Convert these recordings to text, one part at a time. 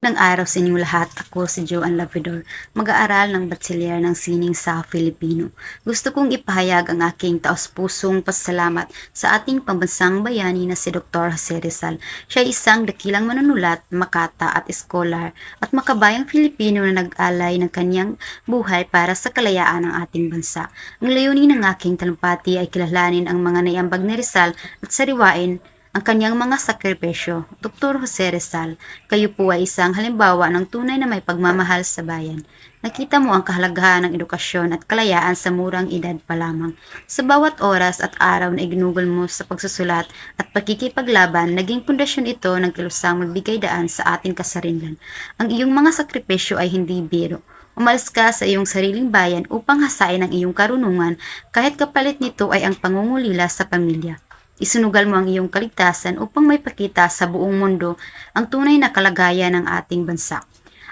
Ng araw sa inyong lahat, ako si Joanne Lavidor, mag-aaral ng Bachelor ng Sining sa Filipino. Gusto kong ipahayag ang aking taos-pusong pasalamat sa ating pambansang bayani na si Dr. Jose Rizal. Siya ay isang dakilang manunulat, makata at scholar at makabayang Filipino na nag-alay ng kanyang buhay para sa kalayaan ng ating bansa. Ang layunin ng aking talumpati ay kilalanin ang mga naiambag ni Rizal at sariwain ang kanyang mga sakripisyo. Dr. Jose Rizal, kayo po ay isang halimbawa ng tunay na may pagmamahal sa bayan. Nakita mo ang kahalagahan ng edukasyon at kalayaan sa murang edad pa lamang. Sa bawat oras at araw na iginugol mo sa pagsusulat at pagkikipaglaban, naging pundasyon ito ng kilusang magbigay daan sa ating kasarinlan. Ang iyong mga sakripisyo ay hindi biro. Umalis ka sa iyong sariling bayan upang hasain ang iyong karunungan kahit kapalit nito ay ang pangungulila sa pamilya. Isunugal mo ang iyong kaligtasan upang may pakita sa buong mundo ang tunay na kalagayan ng ating bansa.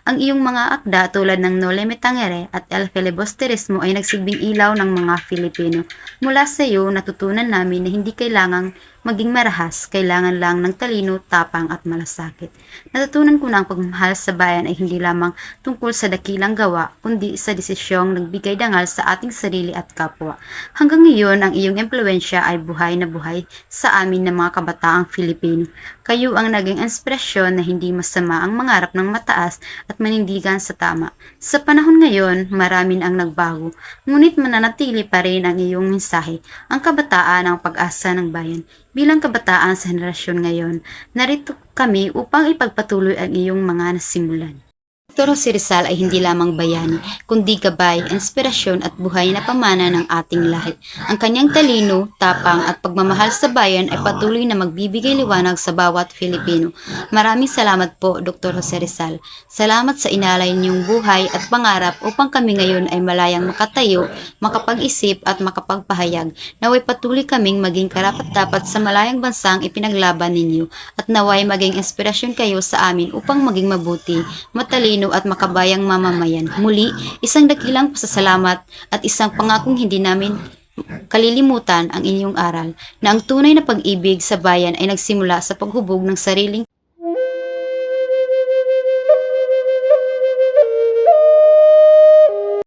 Ang iyong mga akda tulad ng Noli Me Tangere at El Filibusterismo ay nagsilbing ilaw ng mga Filipino. Mula sa iyo, natutunan namin na hindi kailangang maging marahas, kailangan lang ng talino, tapang at malasakit. Natutunan ko na ang pagmamahal sa bayan ay hindi lamang tungkol sa dakilang gawa, kundi sa desisyong nagbigay dangal sa ating sarili at kapwa. Hanggang ngayon, ang iyong impluensya ay buhay na buhay sa amin ng mga kabataang Filipino. Kayo ang naging inspirasyon na hindi masama ang mangarap ng mataas at manindigan sa tama. Sa panahon ngayon, marami ang nagbago, ngunit mananatili pa rin ang iyong mensahe, ang kabataan ang pag-asa ng bayan. Bilang kabataan sa henerasyon ngayon, narito kami upang ipagpatuloy ang iyong mga nasimulan. Dr. Jose Rizal ay hindi lamang bayani, kundi gabay, inspirasyon at buhay na pamana ng ating lahat. Ang kanyang talino, tapang at pagmamahal sa bayan ay patuloy na magbibigay liwanag sa bawat Filipino. Maraming salamat po, Dr. Jose Rizal. Salamat sa inalay niyong buhay at pangarap upang kami ngayon ay malayang makatayo, makapag-isip at makapagpahayag. Naway patuloy kaming maging karapat-dapat sa malayang bansang ipinaglaban ninyo at naway maging inspirasyon kayo sa amin upang maging mabuti, matalino at makabayang mamamayan. Muli, isang dakilang pasasalamat at isang pangakong hindi namin kalilimutan ang inyong aral na ang tunay na pag-ibig sa bayan ay nagsimula sa paghubog ng sariling